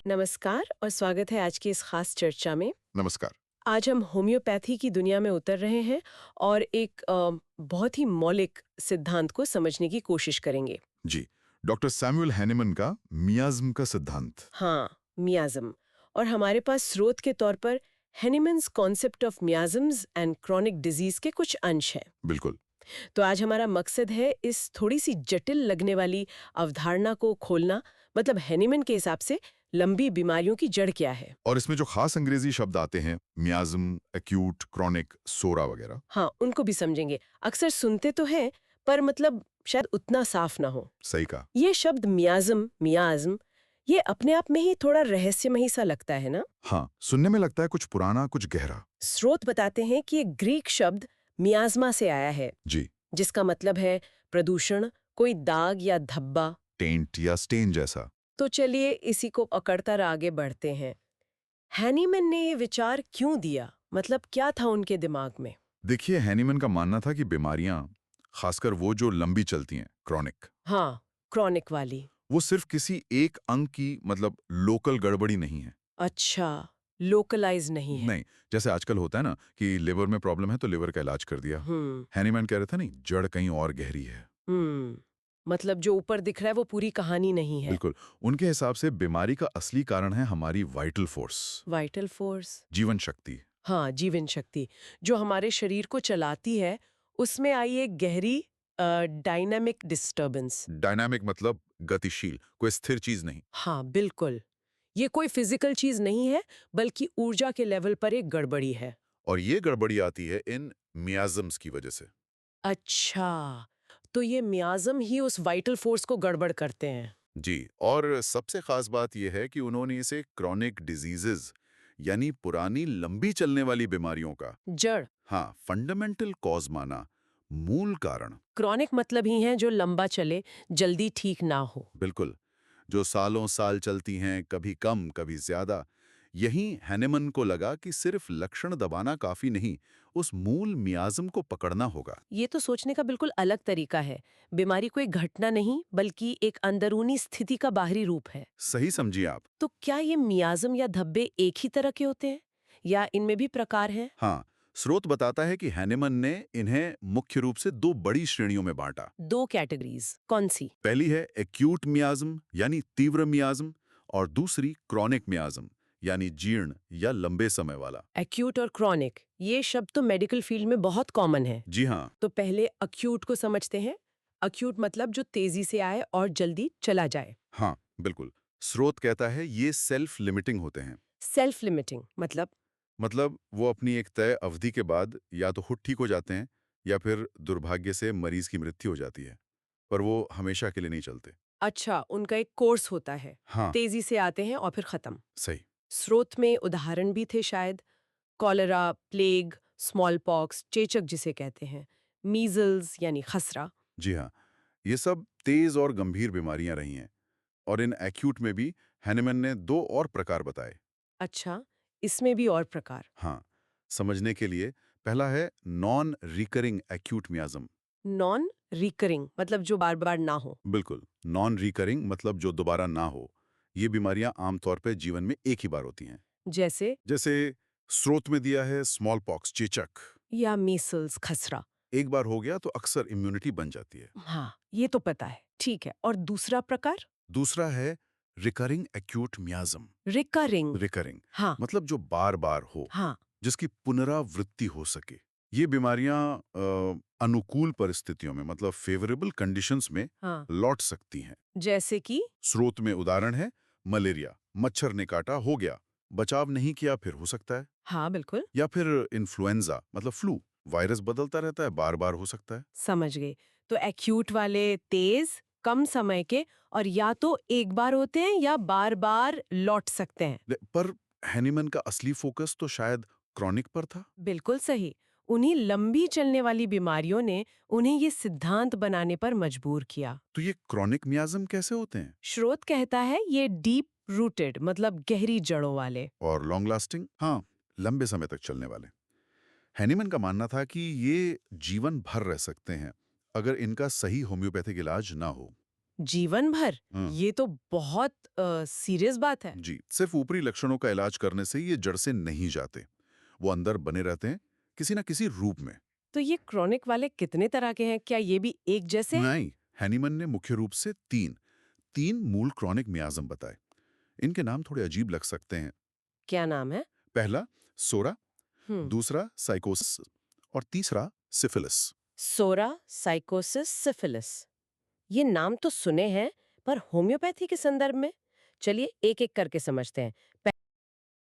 नमस्कार और स्वागत है आज की इस खास चर्चा में। नमस्कार। आज हम होम्योपैथी की दुनिया में उतर रहे हैं और एक बहुत ही मौलिक सिद्धांत को समझने की कोशिश करेंगे। जी, डॉक्टर सैमुअल हैनीमन का मियाज्म का सिद्धांत। हाँ, मियाज्म। और हमारे पास स्रोत के तौर पर Hahnemann's concept of miasms and chronic disease के कुछ अंश हैं। बिल्कुल। तो आज हमारा मकसद है इस थोड़ी सी जटिल लगने वाली अवधारणा को खोलना, मतलब हेनीमन के हिसाब से लंबी बीमारियों की जड़ क्या है। और इसमें जो खास अंग्रेजी शब्द आते हैं, मियाज्म, एक्यूट, क्रॉनिक, सोरा वगैरह। हाँ, उनको भी समझेंगे। अक्सर सुनते तो हैं, पर मतलब शायद उतना साफ ना हो। सही कहा। ये शब्द मियाज्म, ये अपने आप में ही थोड़ा रहस्यमयी सा लगता है ना? हाँ, सुनने में लगता है कुछ पुराना, कुछ गहरा। स्रोत बताते हैं कि ये ग्रीक शब्द मियाज्मा से आया है, जी, जिसका मतलब है प्रदूषण, कोई दाग या धब्बा। टेंट या स्टेन जैसा। तो चलिए इसी को पकड़कर आगे बढ़ते हैं। हैनीमन ने ये विचार क्यों दिया? मतलब क्या था उनके दिमाग में? देखिए, हैनीमन का मानना था कि बीमारियां, खासकर वो जो लंबी चलती हैं, क्रॉनिक, हाँ, क्रॉनिक वाली। वो सिर्फ किसी एक अंग की मतलब लोकल गड़बड़ी नहीं है। अच्छा, लोकलाइज नहीं है। नहीं, जैसे आजकल होता है ना कि लिवर में प्रॉब्लम है तो लिवर का इलाज कर दिया। हम्म। हैनीमैन कह रहे थे नहीं, जड़ कहीं और गहरी है। मतलब जो ऊपर दिख रहा है वो पूरी कहानी नहीं है। बिल्कुल। उनके हिसाब से बीमारी का असली कारण है हमारी वाइटल फोर्स, वाइटल फोर्स। जीवन शक्ति। हाँ, जीवन शक्ति जो हमारे शरीर को चलाती है, उसमें आई एक गहरी डायनामिक डिस्टर्बेंस। डायनामिक मतलब गतिशील, कोई स्थिर चीज नहीं। हाँ, बिल्कुल। ये कोई फिजिकल चीज नहीं है, बल्कि ऊर्जा के लेवल पर एक गड़बड़ी है। और ये गड़बड़ी आती है इन मियाजम्स की वजह से। अच्छा, तो ये मियाज्म ही उस वाइटल फोर्स को गड़बड़ करते हैं। जी, और सबसे खास बात यह है कि उन्होंने इसे क्रॉनिक डिजीजेज यानी पुरानी लंबी चलने वाली बीमारियों का, जड़। हाँ, फंडामेंटल कॉज माना, मूल कारण। क्रॉनिक मतलब ही है जो लंबा चले, जल्दी ठीक ना हो। बिल्कुल। जो सालों साल चलती हैं, कभी कम कभी ज्यादा। यहीं हैनेमन को लगा कि सिर्फ लक्षण दबाना काफी नहीं, उस मूल मियाज्म को पकड़ना होगा। ये तो सोचने का बिल्कुल अलग तरीका है। बीमारी कोई घटना नहीं, बल्कि एक अंदरूनी स्थिति का बाहरी रूप है। सही समझिए आप। तो क्या ये मियाज्म या धब्बे एक ही तरह के होते हैं, या इनमें भी प्रकार हैं? हाँ, स्रोत बताता है कि हैनेमन ने इन्हें मुख्य रूप से दो बड़ी श्रेणियों में बांटा। दो कैटेगरीज कौन सी? पहली है एक्यूट मियाज्म यानी तीव्र मियाज्म, और दूसरी क्रॉनिक मियाज्म यानी जीर्ण या लंबे समय वाला। एक्यूट और क्रॉनिक, ये शब्द तो मेडिकल फील्ड में बहुत कॉमन है। जी हाँ। तो पहले अक्यूट को समझते हैं। अक्यूट मतलब जो तेजी से आए और जल्दी चला जाए। हाँ, बिल्कुल। स्रोत कहता है ये सेल्फ लिमिटिंग होते हैं। सेल्फ लिमिटिंग मतलब वो अपनी एक तय अवधि के बाद या तो खुद ठीक हो जाते हैं या फिर दुर्भाग्य से मरीज की मृत्यु हो जाती है, पर वो हमेशा के लिए नहीं चलते। अच्छा, उनका एक कोर्स होता है। हाँ, तेजी से आते हैं और फिर खत्म। सही। स्रोत में उदाहरण भी थे शायद। कॉलेरा, प्लेग, स्मॉल पॉक्स, चेचक जिसे कहते हैं, मीजल्स यानी खसरा। जी हाँ, ये सब तेज और गंभीर बीमारियां रही हैं। और इन एक्यूट में भी हैनेमन ने दो और प्रकार बताए। अच्छा, इसमें भी और प्रकार? हाँ, समझने के लिए पहला है non recurring acute मियाज्म। Non recurring मतलब जो बार बार ना हो। बिल्कुल, नॉन रिकरिंग मतलब जो दोबारा ना हो। ये बीमारियां आमतौर पर जीवन में एक ही बार होती हैं। जैसे? जैसे स्रोत में दिया है स्मॉल पॉक्स, चेचक। या मीसल्स, खसरा। एक बार हो गया तो अक्सर इम्यूनिटी बन जाती है। हाँ, ये तो पता है। ठीक है, और दूसरा प्रकार? दूसरा है रिकरिंग एक्यूट मियाज्म। रिकरिंग। रिकरिंग हाँ। मतलब जो बार बार हो, हाँ। जिसकी पुनरावृत्ति हो सके। ये बीमारियां अनुकूल परिस्थितियों में मतलब फेवरेबल कंडीशंस में हाँ। लौट सकती हैं। जैसे कि? स्रोत में उदाहरण है मलेरिया, मच्छर ने काटा हो गया, बचाव नहीं किया फिर हो सकता है। हाँ, बिल्कुल। या फिर इन्फ्लुएंजा मतलब फ्लू, वायरस बदलता रहता है, बार बार हो सकता है। समझ गए। तो एक्यूट वाले तेज, कम समय के, और या तो एक बार होते हैं या बार बार लौट सकते हैं। पर हैनीमन का असली फोकस तो शायद क्रॉनिक पर था। बिल्कुल सही। उन्हीं लंबी चलने वाली बीमारियों ने उन्हें ये सिद्धांत बनाने पर मजबूर किया। तो ये क्रॉनिक मियाज्म कैसे होते हैं? स्रोत कहता है ये डीप रूटेड मतलब गहरी जड़ों वाले। और लॉन्ग लास्टिंग? हाँ, लंबे समय तक चलने वाले। हैनीमन का मानना था कि ये जीवन भर रह सकते हैं अगर इनका सही होम्योपैथिक इलाज ना हो। जीवन भर? हाँ, ये तो बहुत सीरियस बात है। जी, सिर्फ ऊपरी लक्षणों का इलाज करने से ये जड़ से नहीं जाते। वो अंदर बने रहते हैं, किसी ना किसी रूप में। तो ये क्रॉनिक वाले कितने तरह के हैं? क्या ये भी एक जैसे हैं? नहीं, हैनीमन ने मुख्य रूप से तीन मूल क्रॉनिक मियाज़म बताए। इनके नाम थोड़े अजीब लग सकते हैं। क्या नाम है? पहला सोरा, हम्म। दूसरा साइकोसिस और तीसरा सिफिलिस। सोरा, साइकोसिस, सिफिलिस। ये नाम तो सुने हैं, पर होम्योपैथी के संदर्भ में? चलिए एक एक करके समझते हैं।